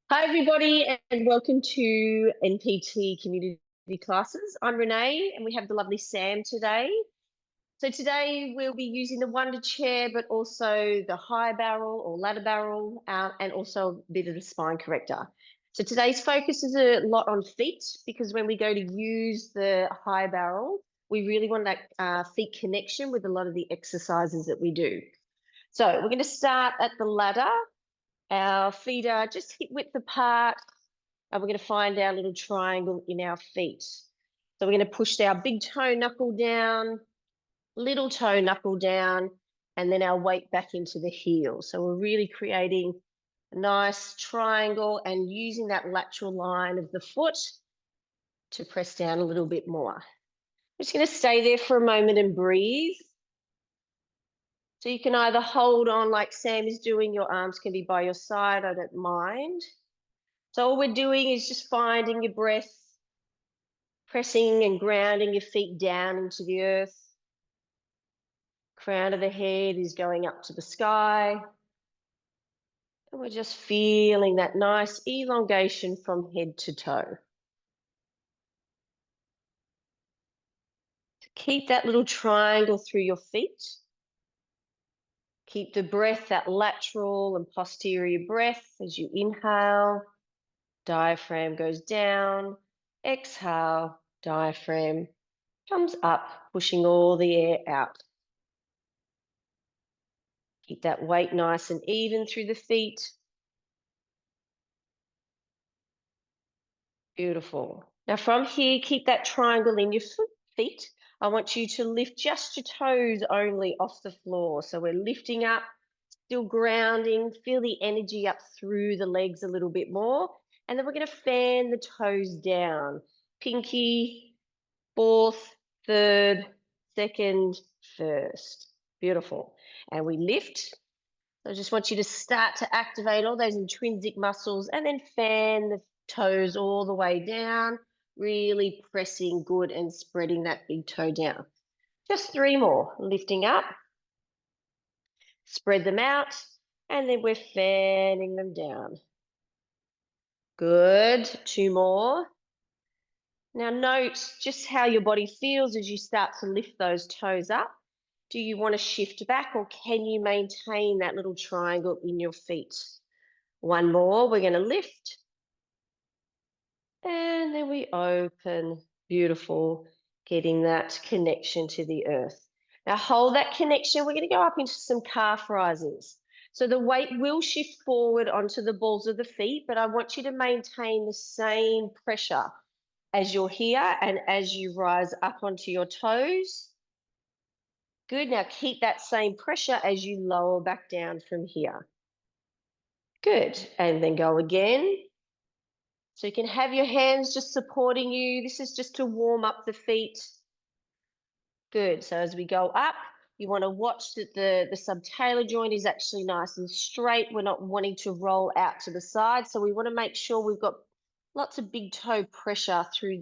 Hi, everybody, and welcome to NPT community classes. I'm Renee, and we have the lovely Sam today. So today we'll be using the Wunda chair, but also the high barrel or ladder barrel, and also a bit of the spine corrector. So today's focus is a lot on feet, because when we go to use the high barrel, we really want that feet connection with a lot of the exercises that we do. So we're going to start at the ladder. Our feet are just hip width apart, and we're going to find our little triangle in our feet. So we're going to push our big toe knuckle down, little toe knuckle down, and then our weight back into the heel. So we're really creating a nice triangle and using that lateral line of the foot to press down a little bit more. I'm just going to stay there for a moment and breathe. So you can either hold on like Sam is doing, your arms can be by your side, I don't mind. So all we're doing is just finding your breath, pressing and grounding your feet down into the earth. Crown of the head is going up to the sky. And we're just feeling that nice elongation from head to toe. Keep that little triangle through your feet. Keep the breath, that lateral and posterior breath as you inhale. Diaphragm goes down. Exhale, diaphragm comes up, pushing all the air out. Keep that weight nice and even through the feet. Beautiful. Now from here, keep that triangle in your feet. I want you to lift just your toes only off the floor. So we're lifting up, still grounding. Feel the energy up through the legs a little bit more. And then we're going to fan the toes down. Pinky, fourth, third, second, first. Beautiful. And we lift. So I just want you to start to activate all those intrinsic muscles and then fan the toes all the way down, really pressing good and spreading that big toe down. Just 3 more. Lifting up, spread them out, and then we're fanning them down. Good. 2 more. Now note just how your body feels as you start to lift those toes up. Do you want to shift back, or can you maintain that little triangle in your feet? 1 more. We're going to lift. And then we open. Beautiful. Getting that connection to the earth. Now hold that connection. We're going to go up into some calf rises. So the weight will shift forward onto the balls of the feet, but I want you to maintain the same pressure as you're here and as you rise up onto your toes. Good. Now keep that same pressure as you lower back down from here. Good. And then go again. So you can have your hands just supporting you. This is just to warm up the feet. Good. So as we go up, you want to watch that the subtalar joint is actually nice and straight. We're not wanting to roll out to the side. So we want to make sure we've got lots of big toe pressure through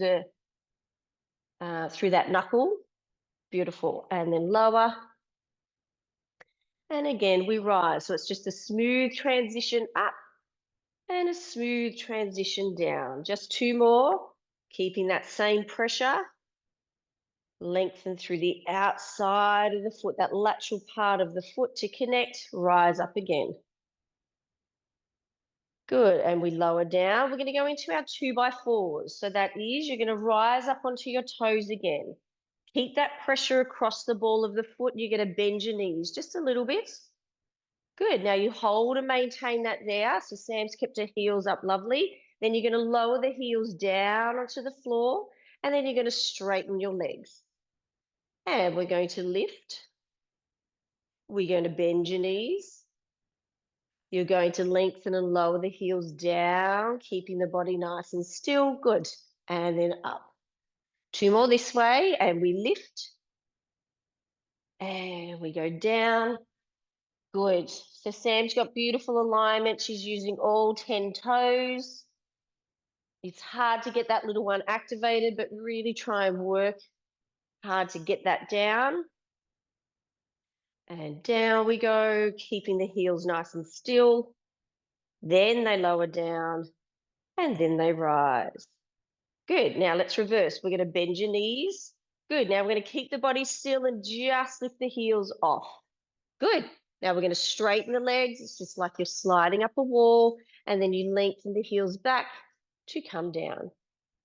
that knuckle. Beautiful. And then lower. And again, we rise. So it's just a smooth transition up and a smooth transition down. Just 2 more, keeping that same pressure. Lengthen through the outside of the foot, that lateral part of the foot to connect. Rise up again. Good. And we lower down. We're going to go into our 2x4s. So that is, you're going to rise up onto your toes again. Keep that pressure across the ball of the foot. You're going to bend your knees just a little bit. Good. Now you hold and maintain that there. So Sam's kept her heels up lovely. Then you're going to lower the heels down onto the floor, and then you're going to straighten your legs. And we're going to lift. We're going to bend your knees. You're going to lengthen and lower the heels down, keeping the body nice and still. Good. And then up. 2 more this way, and we lift. And we go down. Good. So Sam's got beautiful alignment. She's using all 10 toes. It's hard to get that little one activated, but really try and work hard to get that down. And down we go, keeping the heels nice and still. then they lower down, and then they rise. Good. Now let's reverse. We're going to bend your knees. Good. Now we're going to keep the body still and just lift the heels off. Good. Now we're going to straighten the legs. It's just like you're sliding up a wall, and then you lengthen the heels back to come down.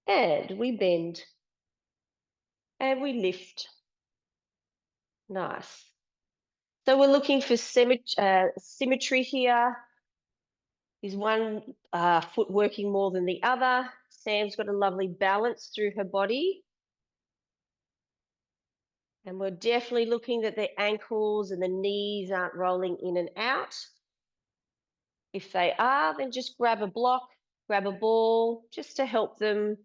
And we bend. And we lift. Nice. So we're looking for symmetry here. Is one foot working more than the other? Sam's got a lovely balance through her body. And we're definitely looking that the ankles and the knees aren't rolling in and out. If they are, then just grab a block, grab a ball, just to help them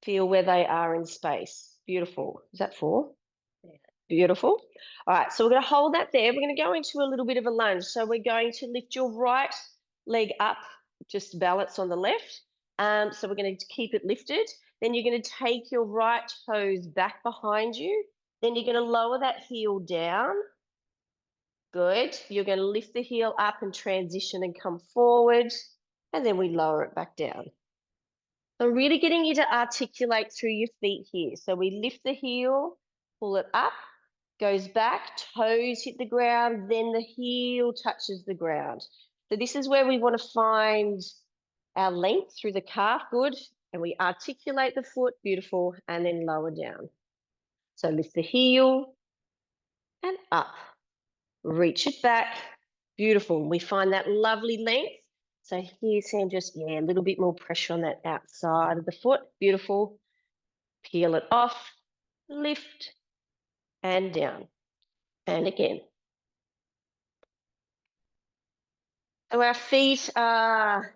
feel where they are in space. Beautiful. Is that 4? Yeah. Beautiful. All right, so we're going to hold that there. We're going to go into a little bit of a lunge. So we're going to lift your right leg up, just balance on the left. So we're going to keep it lifted. Then you're going to take your right toes back behind you. Then you're going to lower that heel down. Good. You're going to lift the heel up and transition and come forward. And then we lower it back down. So really getting you to articulate through your feet here. So we lift the heel, pull it up, goes back, toes hit the ground, then the heel touches the ground. So this is where we want to find our length through the calf. Good. And we articulate the foot. Beautiful. And then lower down. So lift the heel and up. Reach it back. Beautiful. We find that lovely length. So here, Sam, just, a little bit more pressure on that outside of the foot. Beautiful. Peel it off, lift, and down. And again. So our feet are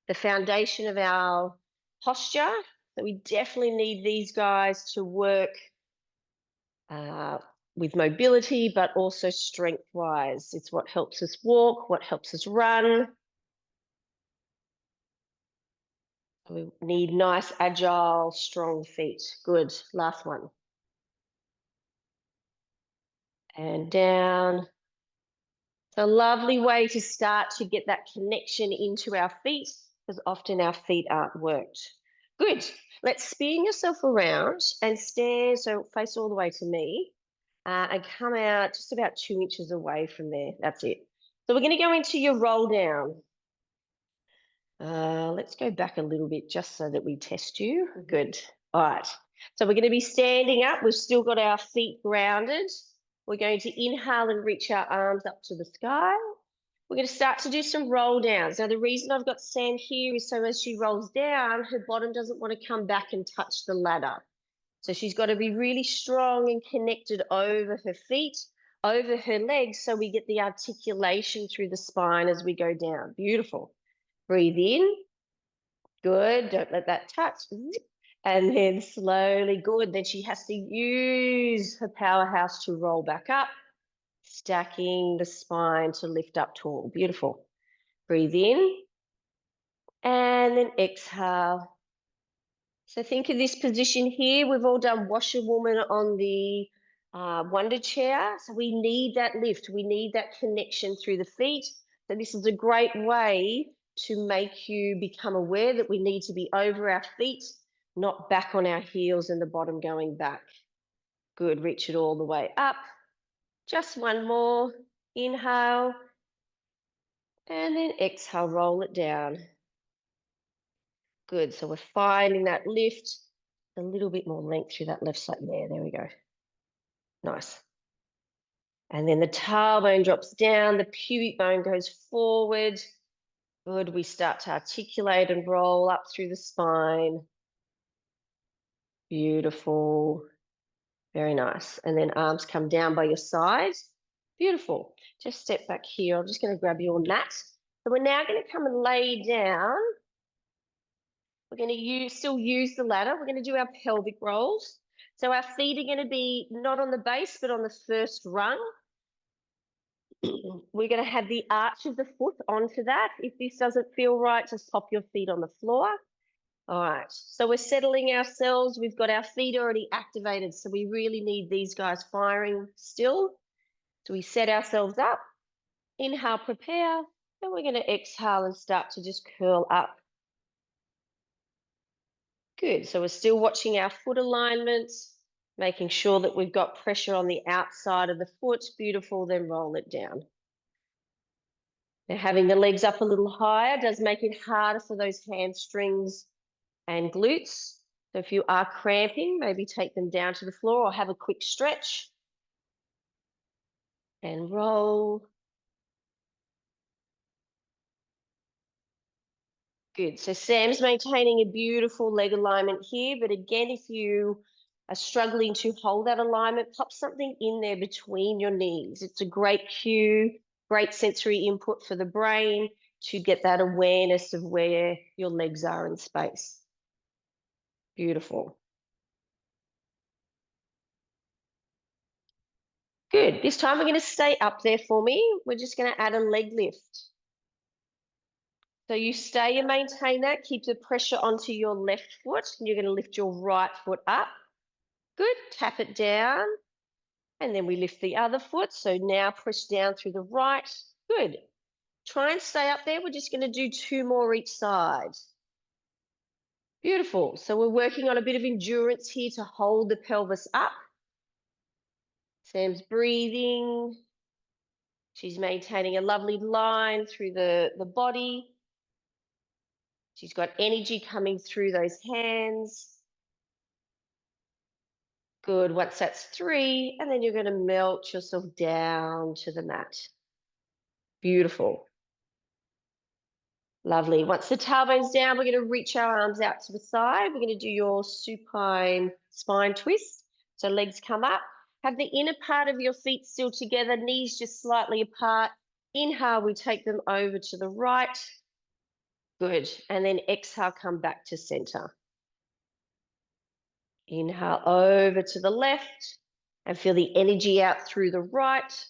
the foundation of our posture. So we definitely need these guys to work with mobility, but also strength-wise. It's what helps us walk, what helps us run. We need nice, agile, strong feet. Good. Last one. And down. It's a lovely way to start to get that connection into our feet, because often our feet aren't worked. Good. Let's spin yourself around and stand, so face all the way to me, and come out just about 2 inches away from there. That's it. So we're going to go into your roll down. Let's go back a little bit just so that we test you. Good. All right. So we're going to be standing up. We've still got our feet grounded. We're going to inhale and reach our arms up to the sky. We're going to start to do some roll downs. Now, the reason I've got Sam here is so as she rolls down, her bottom doesn't want to come back and touch the ladder. So she's got to be really strong and connected over her feet, over her legs, so we get the articulation through the spine as we go down. Beautiful. Breathe in. Good. Don't let that touch. And then slowly, good. Then she has to use her powerhouse to roll back up, stacking the spine to lift up tall. Beautiful. Breathe in. And then exhale. So think of this position here. We've all done washerwoman on the Wunda chair. So we need that lift. We need that connection through the feet. So this is a great way to make you become aware that we need to be over our feet, not back on our heels and the bottom going back. Good. Reach it all the way up. Just one more. Inhale. And then exhale, roll it down. Good. So we're finding that lift. A little bit more length through that left side there. There we go. Nice. And then the tailbone drops down, the pubic bone goes forward. Good. We start to articulate and roll up through the spine. Beautiful. Very nice. And then arms come down by your sides. Beautiful. Just step back here. I'm just going to grab your mat. So we're now going to come and lay down. We're going to still use the ladder. We're going to do our pelvic rolls. So our feet are going to be not on the base, but on the first rung. We're going to have the arch of the foot onto that. If this doesn't feel right, just pop your feet on the floor. All right, so we're settling ourselves. We've got our feet already activated, so we really need these guys firing still. So we set ourselves up. Inhale, prepare. Then we're going to exhale and start to just curl up. Good. So we're still watching our foot alignments, making sure that we've got pressure on the outside of the foot. Beautiful. Then roll it down. Now, having the legs up a little higher does make it harder for those hamstrings and glutes. So if you are cramping, maybe take them down to the floor or have a quick stretch. And roll. Good. So Sam's maintaining a beautiful leg alignment here. But again, if you are struggling to hold that alignment, pop something in there between your knees. It's a great cue, great sensory input for the brain to get that awareness of where your legs are in space. Beautiful. Good. This time we're going to stay up there for me. We're just going to add a leg lift. So you stay and maintain that. Keep the pressure onto your left foot. And you're going to lift your right foot up. Good. Tap it down. And then we lift the other foot. So now push down through the right. Good. Try and stay up there. We're just going to do 2 more each side. Beautiful. So we're working on a bit of endurance here to hold the pelvis up. Sam's breathing. She's maintaining a lovely line through the body. She's got energy coming through those hands. Good. Once that's 3, and then you're going to melt yourself down to the mat. Beautiful. Lovely. Once the tailbone's down, we're going to reach our arms out to the side. We're going to do your supine spine twist. So legs come up. Have the inner part of your feet still together, knees just slightly apart. Inhale, we take them over to the right. Good. And then exhale, come back to center. Inhale over to the left and feel the energy out through the right.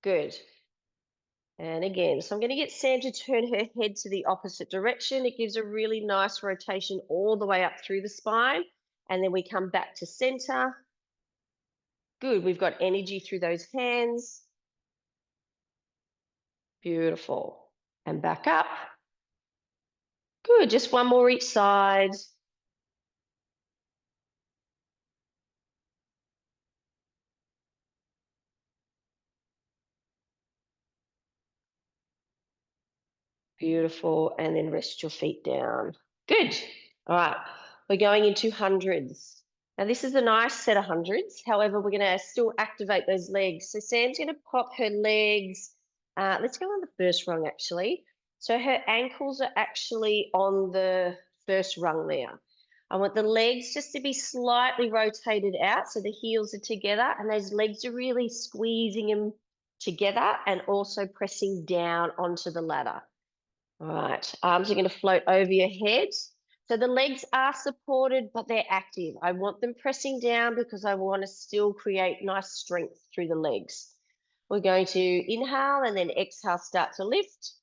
Good. And again, so I'm going to get Sam to turn her head to the opposite direction. It gives a really nice rotation all the way up through the spine. And then we come back to center. Good. We've got energy through those hands. Beautiful. And back up. Good. Just 1 more each side. Beautiful. And then rest your feet down. Good. All right. We're going into hundreds. Now, this is a nice set of hundreds. However, we're going to still activate those legs. So Sam's going to pop her legs. Let's go on the first rung, actually. So her ankles are actually on the first rung there. I want the legs just to be slightly rotated out so the heels are together and those legs are really squeezing them together and also pressing down onto the ladder. All right, arms are going to float over your head. So the legs are supported, but they're active. I want them pressing down because I want to still create nice strength through the legs. We're going to inhale and then exhale, start to lift.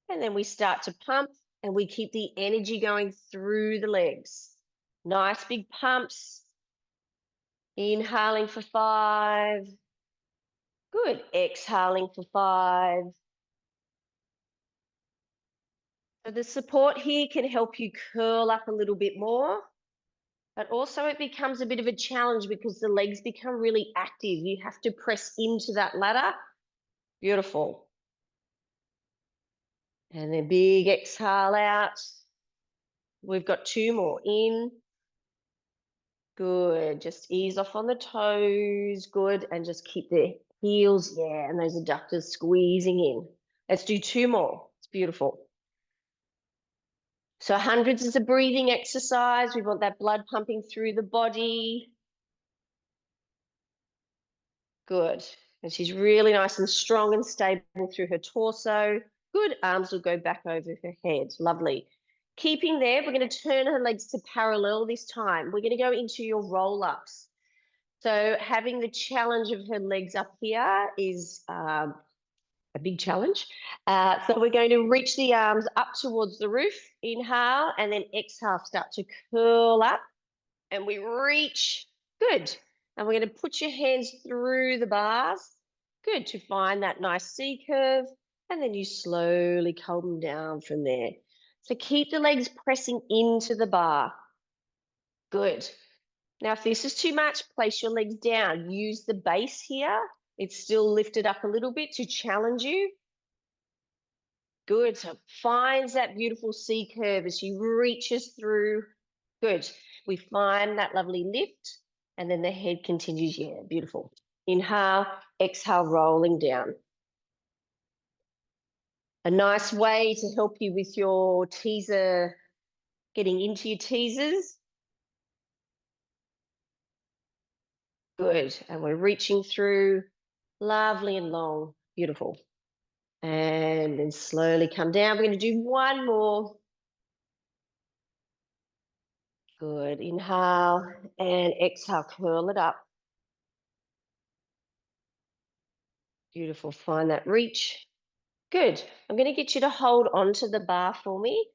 And then we start to pump and we keep the energy going through the legs. Nice big pumps. Inhaling for 5. Good. Exhaling for 5. So the support here can help you curl up a little bit more, but also it becomes a bit of a challenge because the legs become really active. You have to press into that ladder. Beautiful. And then big exhale out. We've got 2 more. In. Good. Just ease off on the toes. Good. And just keep the heels, and those adductors squeezing in. Let's do 2 more. It's beautiful. So hundreds is a breathing exercise. We want that blood pumping through the body. Good. And she's really nice and strong and stable through her torso. Good. Arms will go back over her head. Lovely. Keeping there, we're going to turn her legs to parallel this time. We're going to go into your roll-ups. So having the challenge of her legs up here is a big challenge. So we're going to reach the arms up towards the roof. Inhale and then exhale. Start to curl up and we reach. Good. And we're going to put your hands through the bars. Good, to find that nice C curve. And then you slowly calm down from there. So keep the legs pressing into the bar. Good. Now, if this is too much, place your legs down. Use the base here. It's still lifted up a little bit to challenge you. Good. So finds that beautiful C curve as she reaches through. Good. We find that lovely lift, and then the head continues. Yeah, beautiful. Inhale, exhale, rolling down. A nice way to help you with your teaser, getting into your teasers. Good. And we're reaching through, lovely and long. Beautiful. And then slowly come down. We're going to do one more. Good. Inhale and exhale, curl it up. Beautiful. Find that reach. Good. I'm going to get you to hold onto the bar for me.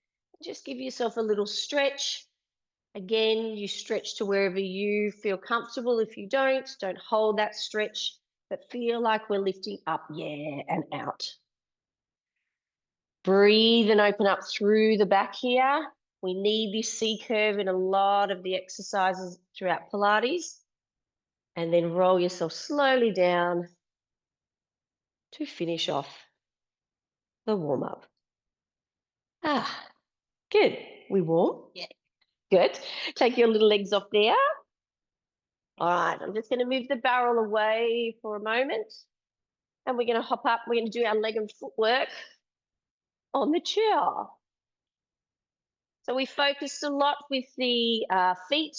Just give yourself a little stretch. Again, you stretch to wherever you feel comfortable. If you don't hold that stretch, but feel like we're lifting up, yeah, and out. Breathe and open up through the back here. We need this C curve in a lot of the exercises throughout Pilates. And then roll yourself slowly down to finish off the warm-up. Ah, good. We warm? Yeah. Good. Take your little legs off there. All right, I'm just going to move the barrel away for a moment. And we're going to hop up. We're going to do our leg and footwork on the chair. So we focused a lot with the feet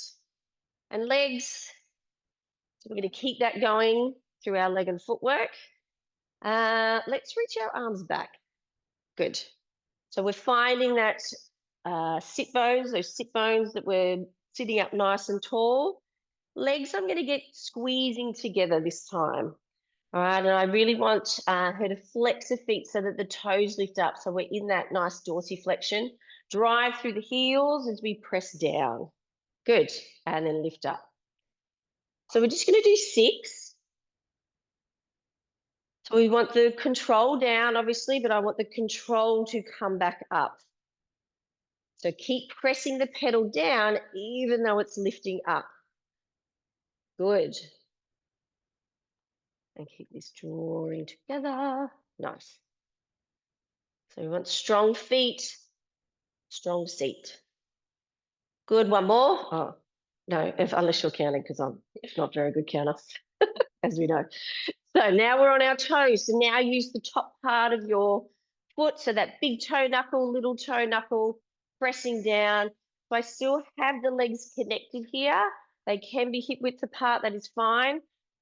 and legs. So we're going to keep that going through our leg and footwork. Let's reach our arms back. Good. So we're finding that sit bones, those sit bones that we're sitting up nice and tall. Legs, I'm going to get squeezing together this time. All right, and I really want her to flex her feet so that the toes lift up. So we're in that nice dorsiflexion. Drive through the heels as we press down. Good, and then lift up. So we're just going to do 6. So we want the control down, obviously, but I want the control to come back up. So keep pressing the pedal down, even though it's lifting up. Good. And keep this drawing together. Nice. So we want strong feet, strong seat. Good, one more. Oh, no, unless you're counting, because I'm not a very good counter, as we know. So now we're on our toes. So now use the top part of your foot. So that big toe knuckle, little toe knuckle, pressing down. So I still have the legs connected here. They can be hip width apart. That is fine.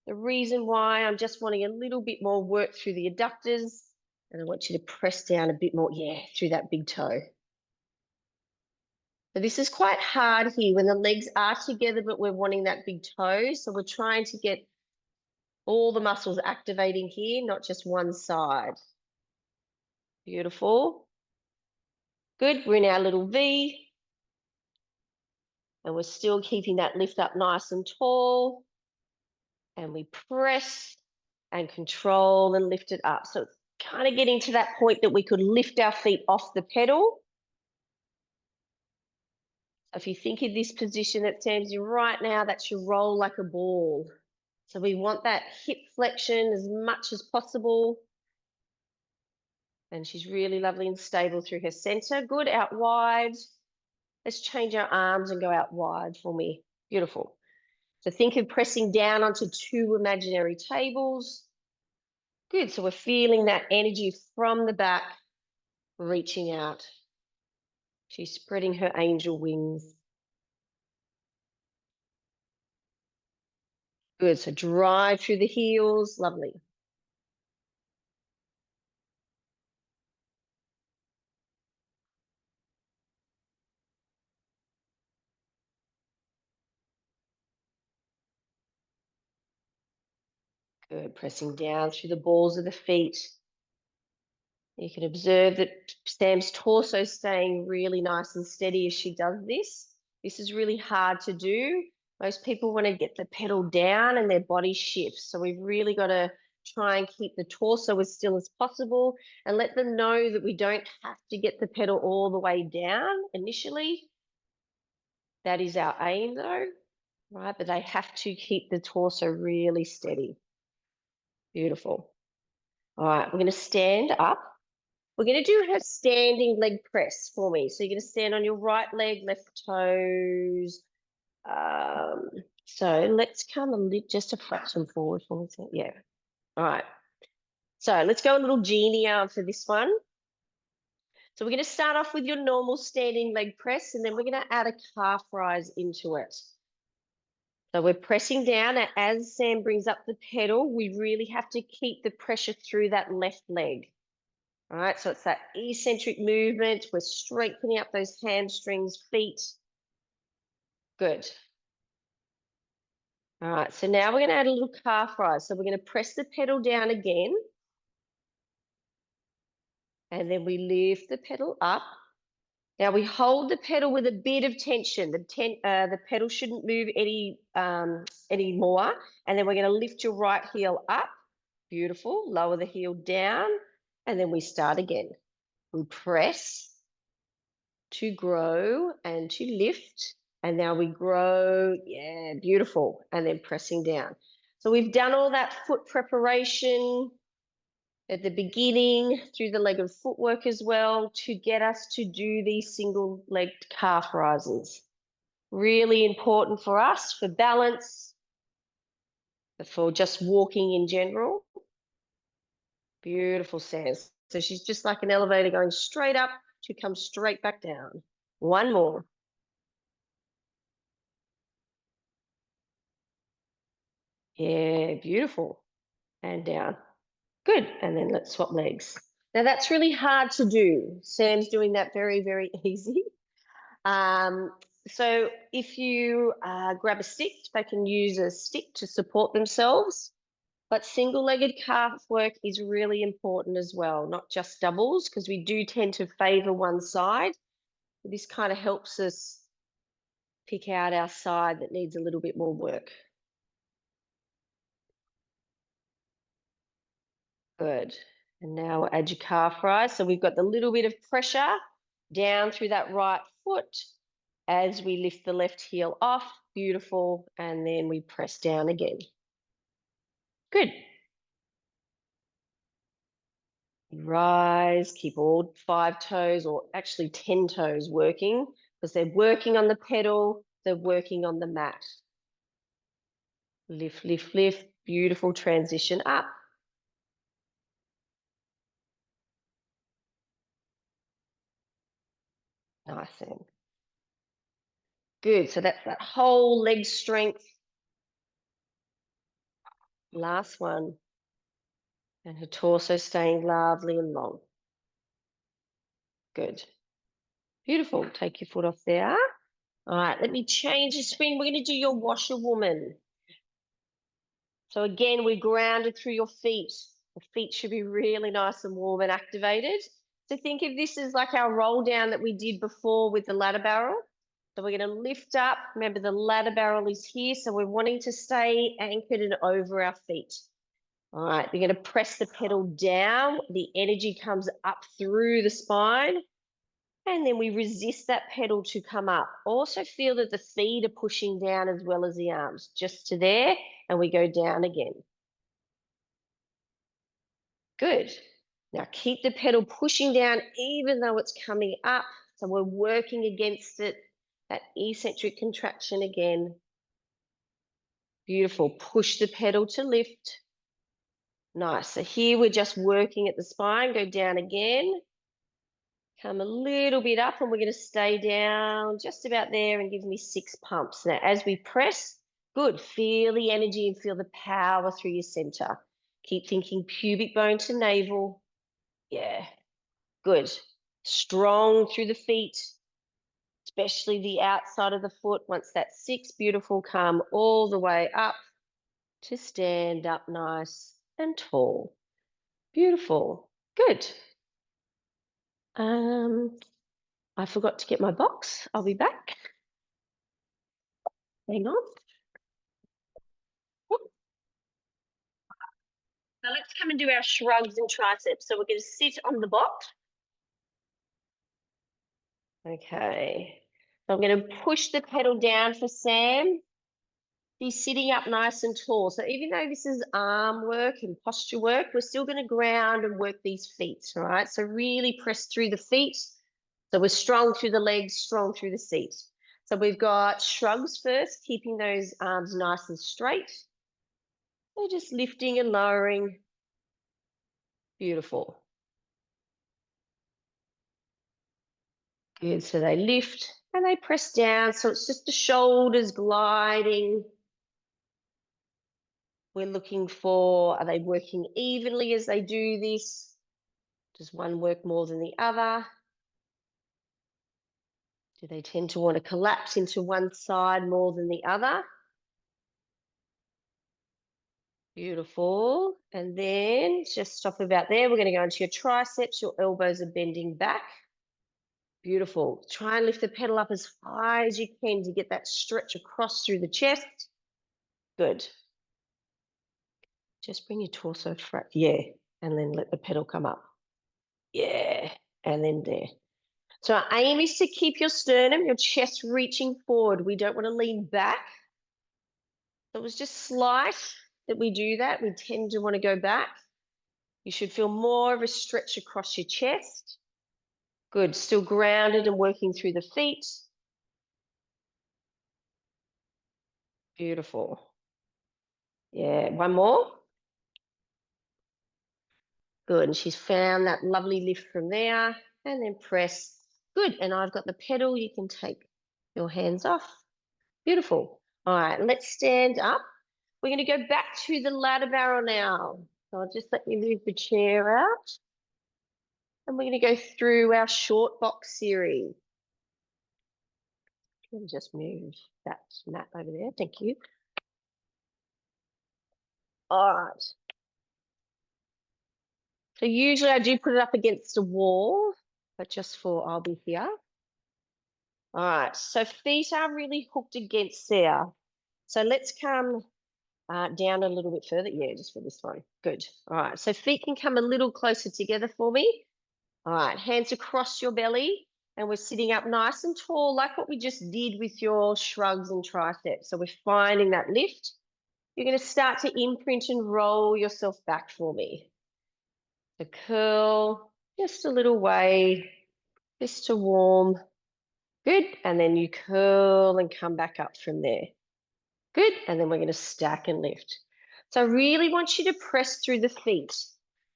The reason why I'm just wanting a little bit more work through the adductors. And I want you to press down a bit more, yeah, through that big toe. So this is quite hard here when the legs are together, but we're wanting that big toe. So we're trying to get all the muscles activating here, not just one side. Beautiful. Good. We're in our little V. And we're still keeping that lift up nice and tall. And we press and control and lift it up. So it's kind of getting to that point that we could lift our feet off the pedal. If you think of this position that Sam's in right now, that's your roll like a ball. So we want that hip flexion as much as possible. And she's really lovely and stable through her center. Good, out wide. Let's change our arms and go out wide for me. Beautiful. So think of pressing down onto 2 imaginary tables. Good, so we're feeling that energy from the back, reaching out. She's spreading her angel wings. Good, so drive through the heels, lovely. Good, pressing down through the balls of the feet. You can observe that Sam's torso is staying really nice and steady as she does this. This is really hard to do. Most people want to get the pedal down and their body shifts. So we've really got to try and keep the torso as still as possible and let them know that we don't have to get the pedal all the way down initially. That is our aim though, right? But they have to keep the torso really steady. Beautiful. All right, we're going to stand up. We're going to do her standing leg press for me. So you're going to stand on your right leg, left toes. So let's come just a fraction forward for me. Yeah. All right. So let's go a little genie arm for this one. So we're going to start off with your normal standing leg press, and then we're going to add a calf rise into it. So we're pressing down, and as Sam brings up the pedal, we really have to keep the pressure through that left leg. All right, so it's that eccentric movement. We're strengthening up those hamstrings, feet. Good. All right, so now we're going to add a little calf rise. So we're going to press the pedal down again. And then we lift the pedal up. Now we hold the pedal with a bit of tension. The pedal shouldn't move any more. And then we're going to lift your right heel up. Beautiful. Lower the heel down. And then we start again. We press to grow and to lift. And now we grow. Yeah, beautiful. And then pressing down. So we've done all that foot preparation at the beginning through the leg and footwork as well to get us to do these single-legged calf rises. Really important for us for balance, for just walking in general. Beautiful, Sans. So she's just like an elevator going straight up to come straight back down. One more. Yeah, beautiful. And down. Good. And then let's swap legs. Now that's really hard to do. Sam's doing that very, very easy. So if you grab a stick, they can use a stick to support themselves. But single-legged calf work is really important as well, not just doubles, because we do tend to favor one side. This kind of helps us pick out our side that needs a little bit more work. Good. And now we'll add your calf rise. So we've got the little bit of pressure down through that right foot as we lift the left heel off. Beautiful. And then we press down again. Good. Rise, keep all 5 toes or actually 10 toes working because they're working on the pedal, they're working on the mat. Lift, lift, lift. Beautiful transition up. Nice then. Good. So that's that whole leg strength. Last one. And her torso staying lovely and long. Good. Beautiful. Take your foot off there. All right, let me change the spin. We're going to do your washerwoman. So again, we're grounded through your feet. The feet should be really nice and warm and activated. So think of this as like our roll down that we did before with the ladder barrel. So we're going to lift up. Remember, the ladder barrel is here. So we're wanting to stay anchored and over our feet. All right, we're going to press the pedal down. The energy comes up through the spine. And then we resist that pedal to come up. Also feel that the feet are pushing down as well as the arms, just to there, and we go down again. Good. Now keep the pedal pushing down even though it's coming up. So we're working against it, that eccentric contraction again. Beautiful. Push the pedal to lift. Nice. So here we're just working at the spine. Go down again. Come a little bit up and we're going to stay down just about there and give me 6 pumps. Now, as we press, good. Feel the energy and feel the power through your center. Keep thinking pubic bone to navel. Yeah, good. Strong through the feet, especially the outside of the foot. Once that's 6, beautiful. Come all the way up to stand up nice and tall. Beautiful. Good. I forgot to get my box. I'll be back. Hang on. So let's come and do our shrugs and triceps. So we're going to sit on the box. Okay. So I'm going to push the pedal down for Sam. He's sitting up nice and tall. So even though this is arm work and posture work, we're still going to ground and work these feet, all right? So really press through the feet. So we're strong through the legs, strong through the seat. So we've got shrugs first, keeping those arms nice and straight. So just lifting and lowering. Beautiful. Good, so they lift and they press down. So it's just the shoulders gliding. We're looking for, are they working evenly as they do this? Does one work more than the other? Do they tend to want to collapse into one side more than the other? Beautiful. And then just stop about there. We're going to go into your triceps. Your elbows are bending back. Beautiful. Try and lift the pedal up as high as you can to get that stretch across through the chest. Good. Just bring your torso flat. Yeah. And then let the pedal come up. Yeah. And then there. So our aim is to keep your sternum, your chest reaching forward. We don't want to lean back. So it was just slight that we do that. We tend to want to go back. You should feel more of a stretch across your chest. Good. Still grounded and working through the feet. Beautiful. Yeah. One more. Good. And she's found that lovely lift from there. And then press. Good. And I've got the pedal. You can take your hands off. Beautiful. All right. Let's stand up. We're going to go back to the ladder barrel now. So I'll just let you move the chair out. And we're going to go through our short box series. Let me just move that mat over there. Thank you. All right. So usually I do put it up against a wall, but just for I'll be here. All right. So feet are really hooked against there. So let's come down a little bit further. Yeah, just for this one. Good. All right. So feet can come a little closer together for me. All right. Hands across your belly. And we're sitting up nice and tall, like what we just did with your shrugs and triceps. So we're finding that lift. You're going to start to imprint and roll yourself back for me. So curl just a little way, just to warm. Good. And then you curl and come back up from there. Good. And then we're going to stack and lift. So I really want you to press through the feet.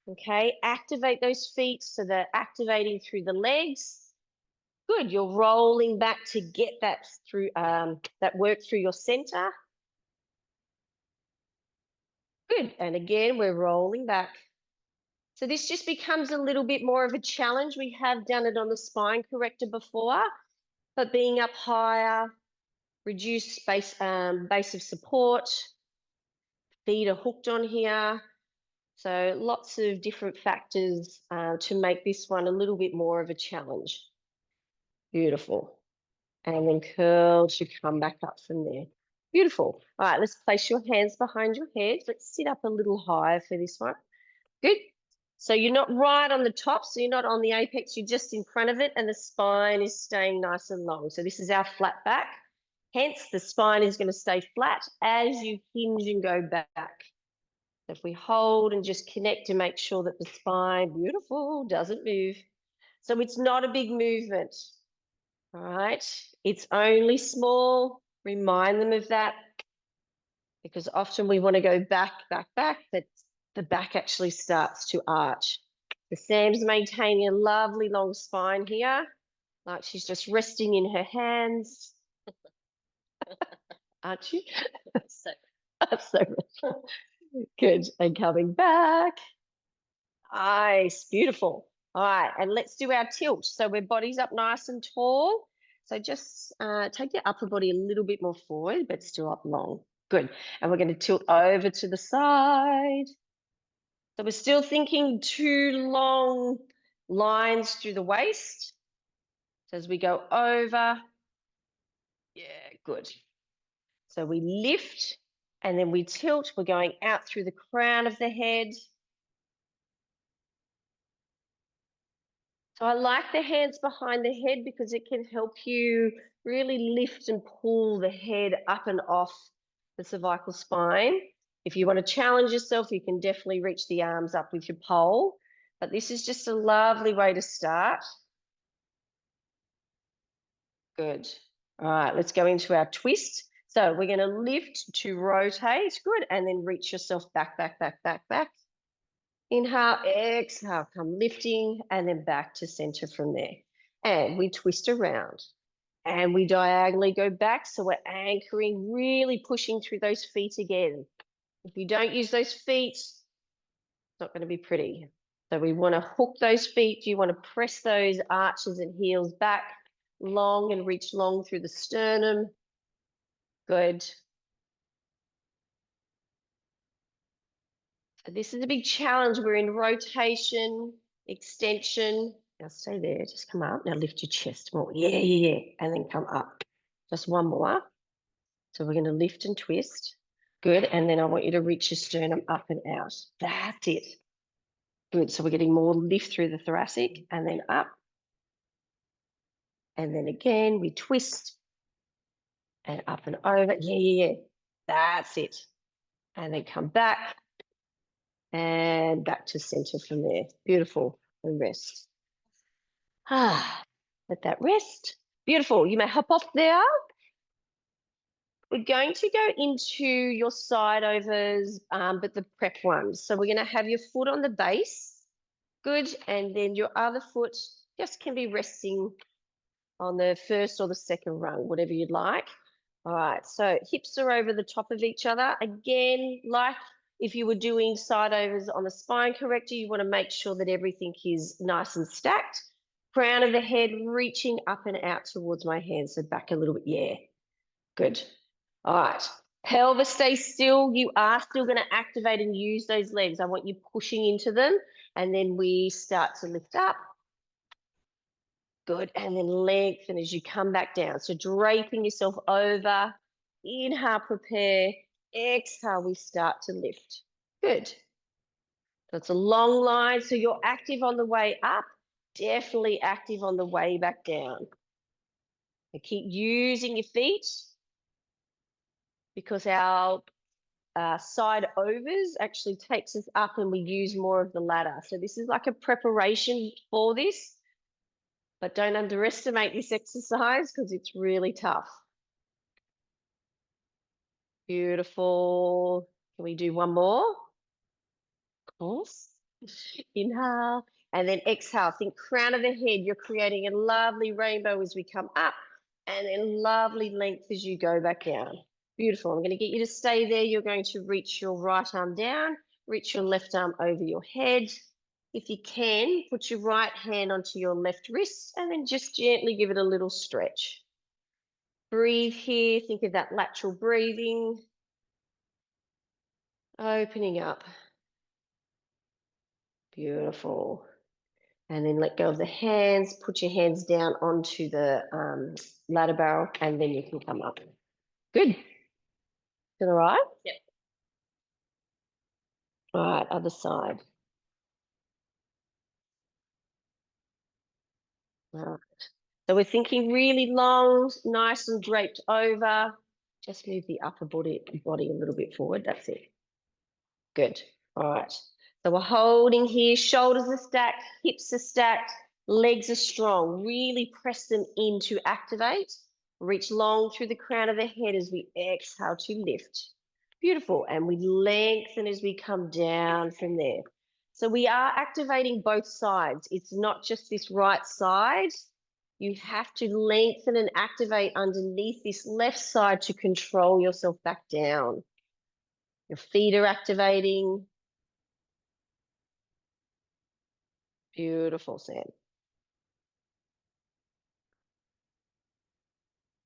Okay. Activate those feet so they're activating through the legs. Good. You're rolling back to get that through that work through your center. Good. And again, we're rolling back. So this just becomes a little bit more of a challenge. We have done it on the spine corrector before, but being up higher, reduce base of support, feet are hooked on here. So lots of different factors to make this one a little bit more of a challenge. Beautiful. And then curl to come back up from there. Beautiful. All right, let's place your hands behind your head. Let's sit up a little higher for this one. Good. So you're not right on the top, so you're not on the apex, you're just in front of it, and the spine is staying nice and long. So this is our flat back. Hence, the spine is going to stay flat as you hinge and go back. If we hold and just connect to make sure that the spine, beautiful, doesn't move. So it's not a big movement. All right. It's only small. Remind them of that, because often we want to go back, but the back actually starts to arch. The Sam's maintaining a lovely long spine here, like she's just resting in her hands. Aren't you? So, so good. And coming back. Nice, beautiful. All right, and let's do our tilt. So we're bodies up nice and tall. So just take your upper body a little bit more forward, but still up long. Good. And we're going to tilt over to the side. So we're still thinking 2 long lines through the waist. So as we go over, yeah, good. So we lift and then we tilt. We're going out through the crown of the head. So I like the hands behind the head because it can help you really lift and pull the head up and off the cervical spine. If you want to challenge yourself, you can definitely reach the arms up with your pole. But this is just a lovely way to start. Good. All right, let's go into our twist. So we're going to lift to rotate. Good. And then reach yourself back, back, back, back, back. Inhale, exhale, come lifting, and then back to center from there. And we twist around. And we diagonally go back. So we're anchoring, really pushing through those feet again. If you don't use those feet, it's not going to be pretty. So we want to hook those feet. You want to press those arches and heels back long and reach long through the sternum. Good. So this is a big challenge. We're in rotation, extension. Now stay there, just come up. Now lift your chest more. Yeah, yeah, yeah. And then come up. Just one more. So we're going to lift and twist. Good. And then I want you to reach your sternum up and out. That's it. Good. So we're getting more lift through the thoracic and then up. And then again, we twist and up and over. Yeah, yeah, yeah. That's it. And then come back and back to center from there. Beautiful. And rest. Let that rest. Beautiful. You may hop off there. We're going to go into your side overs, but the prep ones. So we're going to have your foot on the base. Good. And then your other foot just can be resting on the first or the second rung, whatever you'd like. All right. So hips are over the top of each other. Again, like if you were doing side overs on the spine corrector, you want to make sure that everything is nice and stacked. Crown of the head reaching up and out towards my hands. So back a little bit. Yeah. Good. All right. Pelvis stays still. You are still going to activate and use those legs. I want you pushing into them. And then we start to lift up. Good. And then lengthen as you come back down. So draping yourself over. Inhale, prepare. Exhale, we start to lift. Good. So it's a long line. So you're active on the way up. Definitely active on the way back down. So keep using your feet because our side overs actually takes us up and we use more of the ladder. So this is like a preparation for this, but don't underestimate this exercise because it's really tough. Beautiful. Can we do one more? Of course. Inhale and then exhale. Think crown of the head. You're creating a lovely rainbow as we come up and then lovely length as you go back down. Beautiful. I'm going to get you to stay there. You're going to reach your right arm down, reach your left arm over your head. If you can, put your right hand onto your left wrist and then just gently give it a little stretch. Breathe here. Think of that lateral breathing. Opening up. Beautiful. And then let go of the hands. Put your hands down onto the ladder barrel and then you can come up. Good. Is that all right? Yep. All right, other side. All right. So we're thinking really long, nice and draped over. Just move the upper body a little bit forward. That's it. Good. All right. So we're holding here. Shoulders are stacked, hips are stacked, legs are strong. Really press them in to activate. Reach long through the crown of the head as we exhale to lift. Beautiful. And we lengthen as we come down from there. So we are activating both sides. It's not just this right side. You have to lengthen and activate underneath this left side to control yourself back down. Your feet are activating. Beautiful, Sam.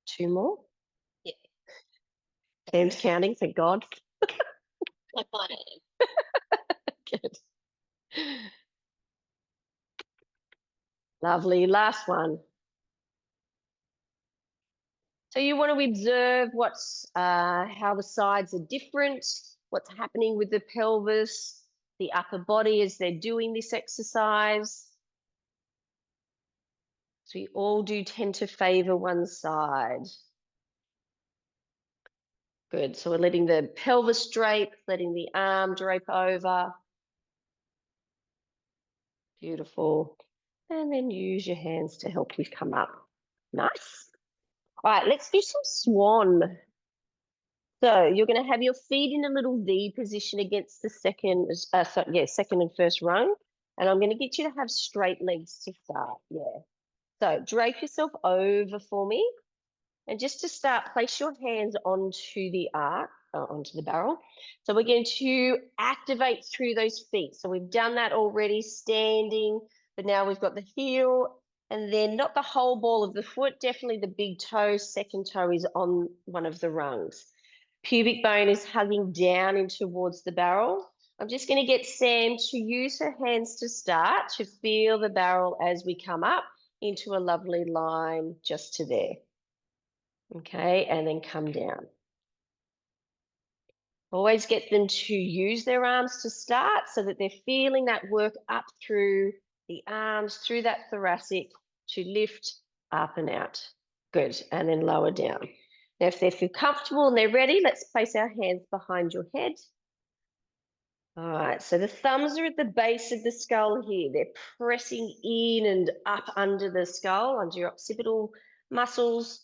Two more? Yeah. Sam's counting, thank God. Like I am. Good. Lovely. Last one. So you want to observe what's how the sides are different, what's happening with the pelvis, the upper body as they're doing this exercise. So we all do tend to favor one side. Good. So we're letting the pelvis drape, letting the arm drape over. Beautiful. And then use your hands to help you come up. Nice. All right, let's do some swan. So you're going to have your feet in a little V position against the second and first rung. And I'm going to get you to have straight legs to start. Yeah. So drape yourself over for me. And just to start, place your hands onto the onto the barrel. So we're going to activate through those feet. So we've done that already, standing, but now we've got the heel and then not the whole ball of the foot, definitely the big toe, second toe is on one of the rungs. Pubic bone is hugging down in towards the barrel. I'm just going to get Sam to use her hands to start to feel the barrel as we come up into a lovely line just to there. Okay, and then come down. Always get them to use their arms to start so that they're feeling that work up through the arms, through that thoracic to lift up and out. Good, and then lower down. Now, if they feel comfortable and they're ready, let's place our hands behind your head. All right, so the thumbs are at the base of the skull here. They're pressing in and up under the skull, under your occipital muscles.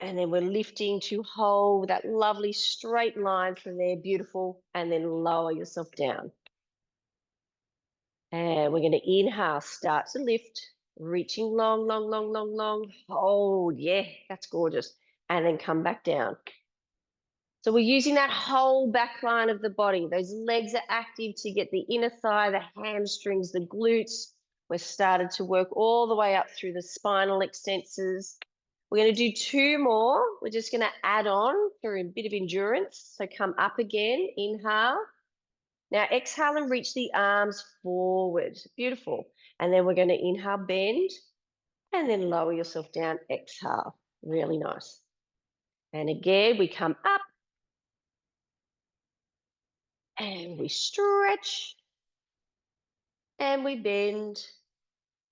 And then we're lifting to hold that lovely straight line from there, beautiful, and then lower yourself down. And we're going to inhale, start to lift, reaching long, long, long, long, long, hold, yeah, that's gorgeous. And then come back down. So we're using that whole back line of the body. Those legs are active to get the inner thigh, the hamstrings, the glutes. We're started to work all the way up through the spinal extensors. We're going to do two more. We're just going to add on for a bit of endurance. So come up again, inhale. Now exhale and reach the arms forward. Beautiful. And then we're going to inhale, bend, and then lower yourself down, exhale. Really nice. And again, we come up, and we stretch, and we bend,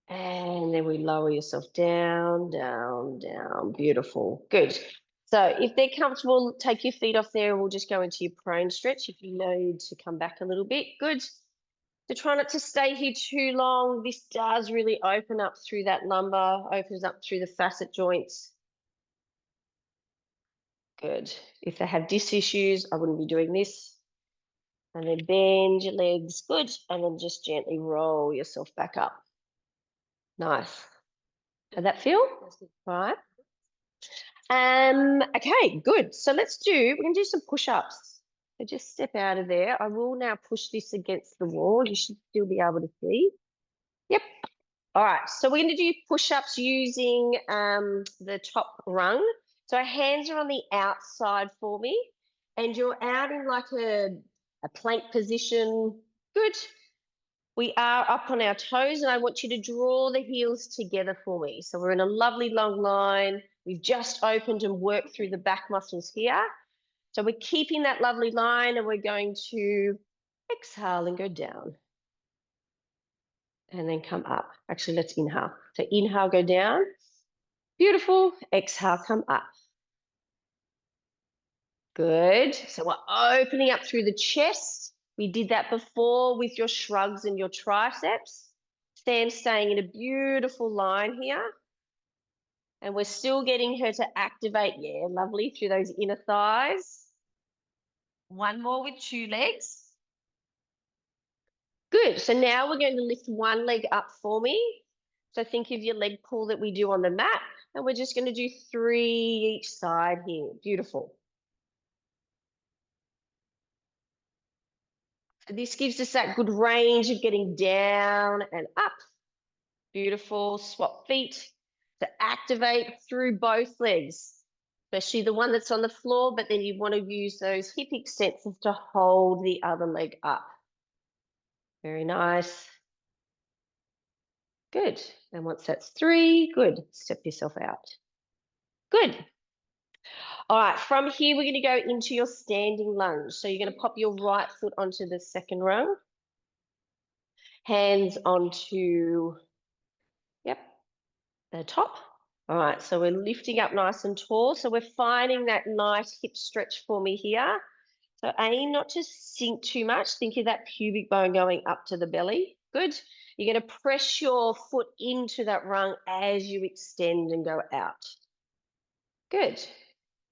and then we lower yourself down, down, down. Beautiful. Good. So if they're comfortable, take your feet off there and we'll just go into your prone stretch if you need to come back a little bit. Good. So try not to stay here too long. This does really open up through that lumbar, opens up through the facet joints. Good. If they have disc issues, I wouldn't be doing this. And then bend your legs. Good. And then just gently roll yourself back up. Nice. How'd that feel? All right. Okay, good. So we're gonna do some push-ups. So just step out of there. I will now push this against the wall. You should still be able to see. Yep. All right, so we're gonna do push-ups using the top rung. So our hands are on the outside for me, and you're out in like a plank position. Good. We are up on our toes, and I want you to draw the heels together for me. So we're in a lovely long line. We've just opened and worked through the back muscles here. So we're keeping that lovely line, and we're going to exhale and go down. And then come up. Actually, let's inhale. So inhale, go down. Beautiful. Exhale, come up. Good. So we're opening up through the chest. We did that before with your shrugs and your triceps. Sam's staying in a beautiful line here. And we're still getting her to activate, yeah, lovely, through those inner thighs. One more with two legs. Good. So now we're going to lift one leg up for me. So think of your leg pull that we do on the mat. And we're just going to do 3 each side here. Beautiful. So this gives us that good range of getting down and up. Beautiful. Swap feet to activate through both legs, especially the one that's on the floor, but then you want to use those hip extensors to hold the other leg up. Very nice. Good. And once that's 3, good. Step yourself out. Good. All right, from here, we're going to go into your standing lunge. So you're going to pop your right foot onto the second rung. Hands onto, yep, the top. All right, so we're lifting up nice and tall. So we're finding that nice hip stretch for me here. So aim not to sink too much. Think of that pubic bone going up to the belly. Good. You're going to press your foot into that rung as you extend and go out. Good.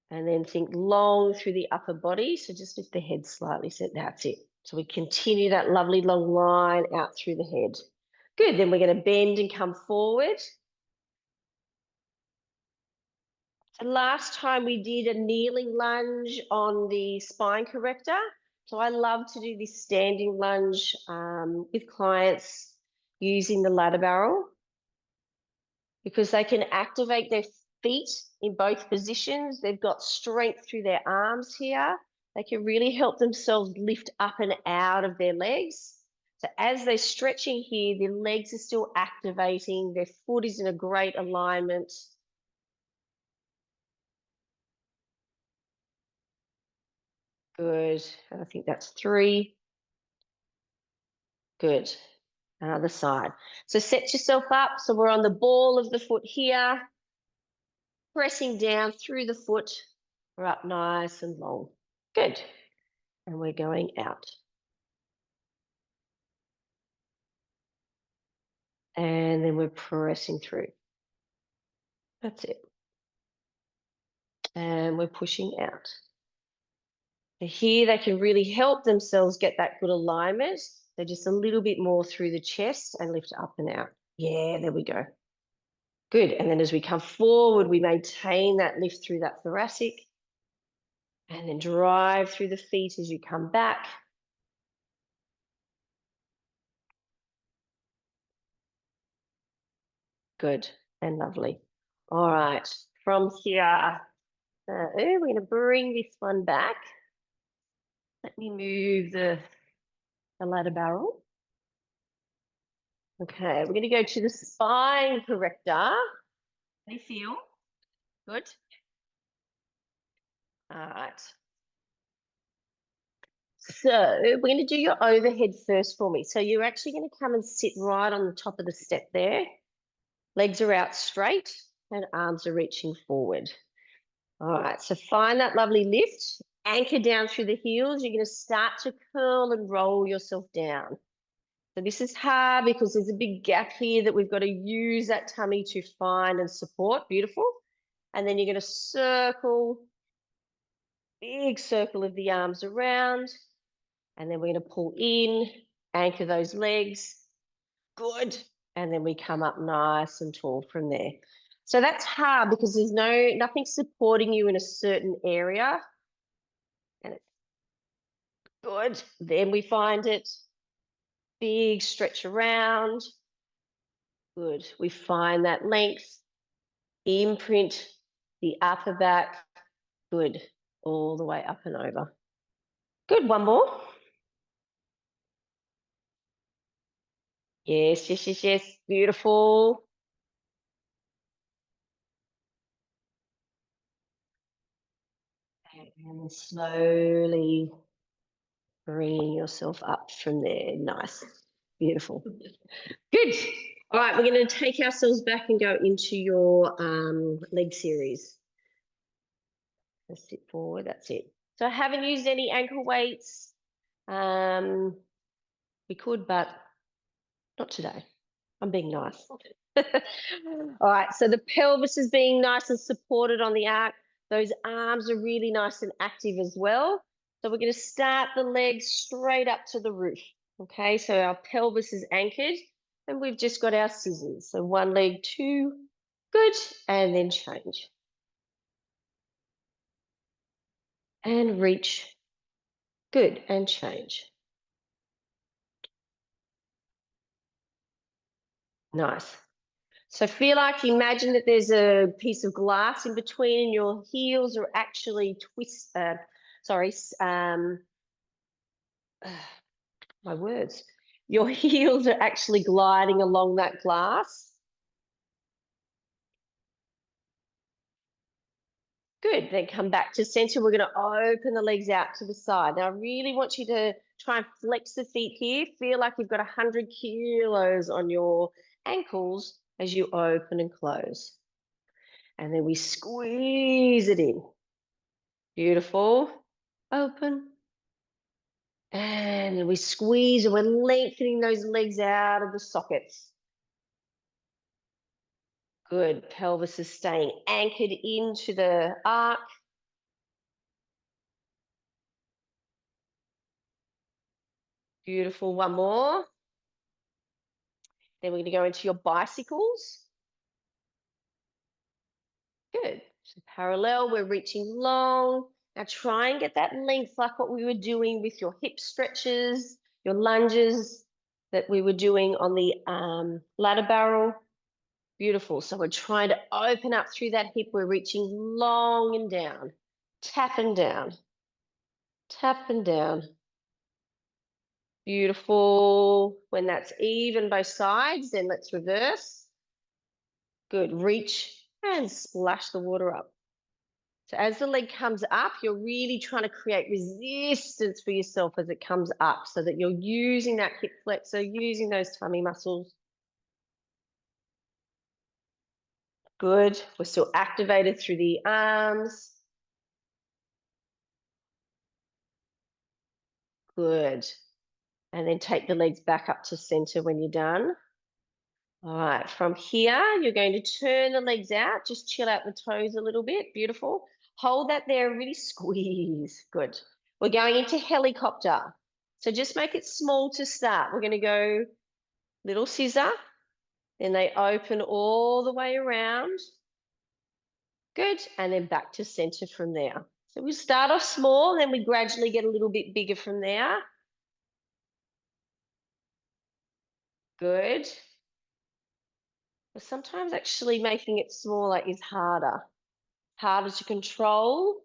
And then think long through the upper body. So just lift the head slightly. So that's it. So we continue that lovely long line out through the head. Good. Then we're going to bend and come forward. So last time we did a kneeling lunge on the spine corrector. So I love to do this standing lunge with clients using the ladder barrel because they can activate their feet in both positions. They've got strength through their arms here. They can really help themselves lift up and out of their legs. So as they're stretching here, their legs are still activating. Their foot is in a great alignment. Good. And I think that's 3. Good. Other side. So set yourself up. So we're on the ball of the foot here, pressing down through the foot. We're up nice and long. Good. And we're going out. And then we're pressing through. That's it. And we're pushing out. So here they can really help themselves get that good alignment. So just a little bit more through the chest and lift up and out. Yeah, there we go. Good. And then as we come forward, we maintain that lift through that thoracic. And then drive through the feet as you come back. Good and lovely. All right, from here, we're going to bring this one back. Let me move the ladder barrel. Okay, we're going to go to the spine corrector. How do you feel? Good. All right. So we're going to do your overhead first for me. So you're actually going to come and sit right on the top of the step there. Legs are out straight and arms are reaching forward. All right, so find that lovely lift, anchor down through the heels. You're going to start to curl and roll yourself down. So this is hard because there's a big gap here that we've got to use that tummy to find and support. Beautiful. And then you're going to circle, big circle of the arms around. And then we're going to pull in, anchor those legs. Good. And then we come up nice and tall from there. So that's hard because there's nothing supporting you in a certain area. And it's good. Then we find it. Big stretch around. Good. We find that length. Imprint the upper back. Good. All the way up and over. Good. One more. Yes, yes, yes, yes. Beautiful. And slowly bringing yourself up from there. Nice. Beautiful. Good. All right, we're going to take ourselves back and go into your leg series. Let's sit forward. That's it. So I haven't used any ankle weights. We could, but not today. I'm being nice. All right, so the pelvis is being nice and supported on the arc. Those arms are really nice and active as well. So we're going to start the legs straight up to the roof. Okay, so our pelvis is anchored and we've just got our scissors. So one leg, 2, good, and then change. And reach, good, and change. Nice. So feel like, imagine that there's a piece of glass in between and your heels are actually my words. Your heels are actually gliding along that glass. Good, then come back to center. We're gonna open the legs out to the side. Now I really want you to try and flex the feet here. Feel like you've got 100 kilos on your ankles as you open and close. And then we squeeze it in. Beautiful. Open. And we squeeze, and we're lengthening those legs out of the sockets. Good. Pelvis is staying anchored into the arc. Beautiful. One more. Then we're going to go into your bicycles. Good. So parallel, we're reaching long. Now try and get that length like what we were doing with your hip stretches, your lunges that we were doing on the ladder barrel. Beautiful. So we're trying to open up through that hip. We're reaching long and down. Tap and down. Tap and down. Beautiful. When that's even both sides, then let's reverse. Good. Reach and splash the water up. So as the leg comes up, you're really trying to create resistance for yourself as it comes up so that you're using that hip flexor, using those tummy muscles. Good. We're still activated through the arms. Good. And then take the legs back up to center when you're done. All right, from here, you're going to turn the legs out. Just chill out the toes a little bit. Beautiful. Hold that there, really squeeze. Good. We're going into helicopter. So just make it small to start. We're going to go little scissor. Then they open all the way around. Good. And then back to center from there. So we start off small, then we gradually get a little bit bigger from there. Good. But sometimes actually making it smaller is harder to control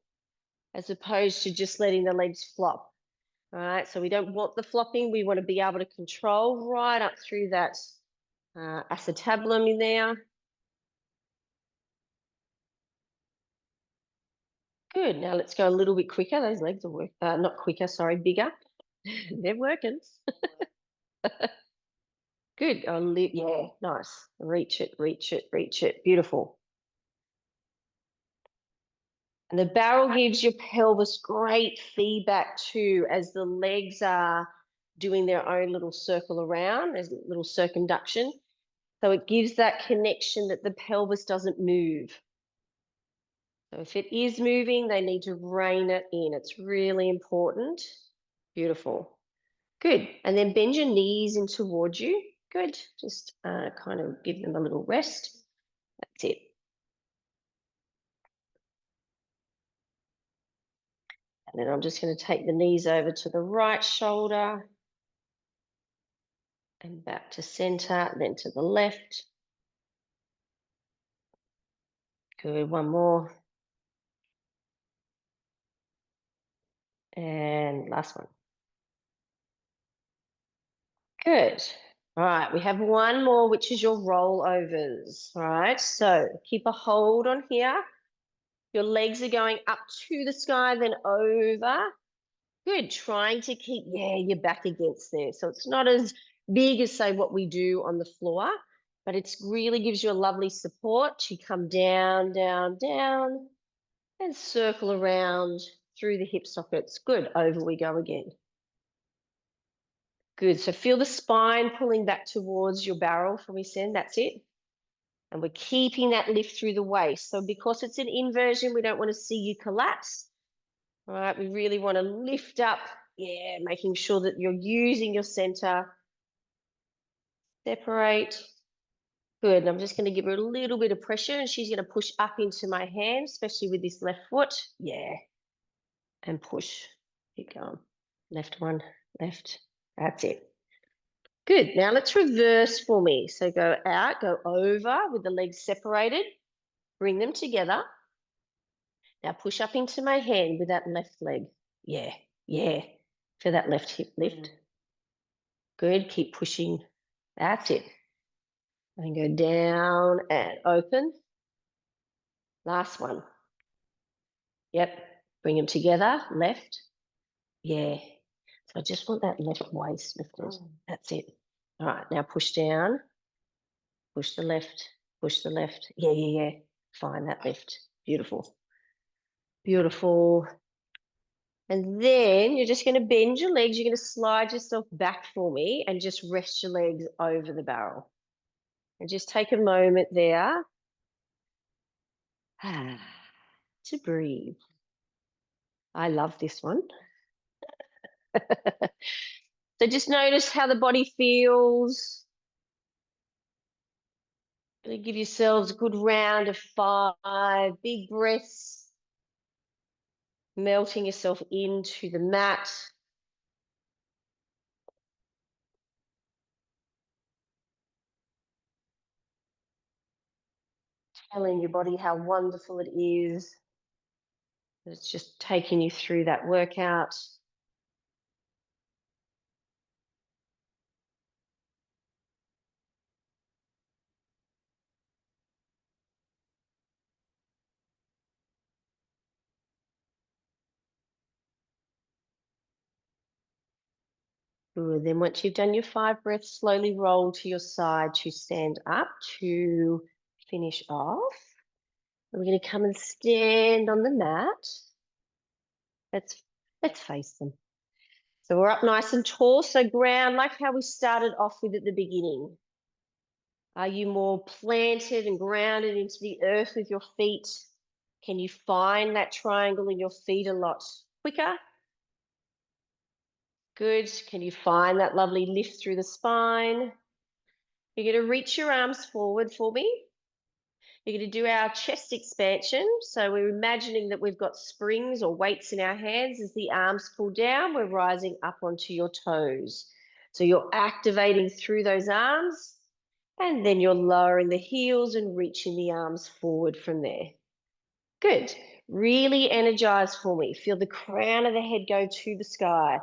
as opposed to just letting the legs flop. All right, so we don't want the flopping. We want to be able to control right up through that acetabulum in there. Good, now let's go a little bit quicker. Those legs are not quicker, sorry, bigger. They're working. Good, yeah, nice. Reach it, reach it, reach it. Beautiful. And the barrel gives your pelvis great feedback too as the legs are doing their own little circle around. There's a little circumduction. So it gives that connection that the pelvis doesn't move. So if it is moving, they need to rein it in. It's really important. Beautiful. Good. And then bend your knees in towards you. Good. Just kind of give them a little rest. That's it. And then I'm just going to take the knees over to the right shoulder and back to center, then to the left. Good. One more. And last one. Good. All right, we have one more, which is your rollovers. All right, so keep a hold on here. Your legs are going up to the sky, then over. Good, trying to keep, your back against there. So it's not as big as, say, what we do on the floor, but it really gives you a lovely support to come down, down, down, and circle around through the hip sockets. Good, over we go again. Good, so feel the spine pulling back towards your barrel from we send, that's it. And we're keeping that lift through the waist. So because it's an inversion, we don't want to see you collapse. All right, we really want to lift up, making sure that you're using your center. Separate. Good, and I'm just going to give her a little bit of pressure and she's going to push up into my hand, especially with this left foot. Yeah, and push. Keep going. Left one, left. That's it. Good. Now let's reverse for me. So go out, go over with the legs separated. Bring them together. Now push up into my hand with that left leg. Yeah, yeah. For that left hip lift. Good. Keep pushing. That's it. And go down and open. Last one. Yep. Bring them together. Left. Yeah. So I just want that left waist lifted. That's it. All right. Now push down. Push the left, push the left. Yeah, yeah, yeah. Find that lift. Beautiful. Beautiful. And then you're just going to bend your legs. You're going to slide yourself back for me and just rest your legs over the barrel. And just take a moment there to breathe. I love this one. So just notice how the body feels. Give yourselves a good round of 5 big breaths, melting yourself into the mat. Telling your body how wonderful it is. It's just taking you through that workout. Good. Then once you've done your 5 breaths, slowly roll to your side to stand up to finish off. We're going to come and stand on the mat. Let's face them. So we're up nice and tall, so ground like how we started off with at the beginning. Are you more planted and grounded into the earth with your feet? Can you find that triangle in your feet a lot quicker? Good. Can you find that lovely lift through the spine? You're going to reach your arms forward for me. You're going to do our chest expansion. So we're imagining that we've got springs or weights in our hands. As the arms pull down, we're rising up onto your toes. So you're activating through those arms, and then you're lowering the heels and reaching the arms forward from there. Good. Really energize for me. Feel the crown of the head go to the sky.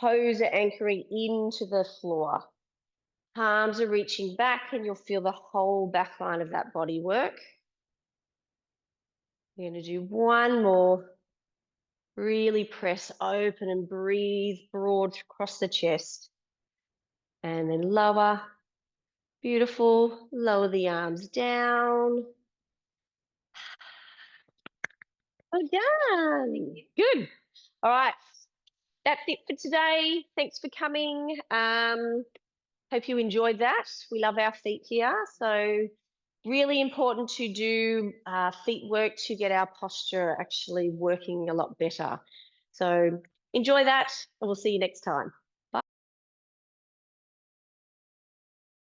Toes are anchoring into the floor. Palms are reaching back, and you'll feel the whole back line of that body work. You're going to do one more. Really press open and breathe broad across the chest. And then lower. Beautiful. Lower the arms down. Well done. Good. All right. That's it for today. Thanks for coming. Hope you enjoyed that. We love our feet here. So really important to do feet work to get our posture actually working a lot better. So enjoy that, and we'll see you next time.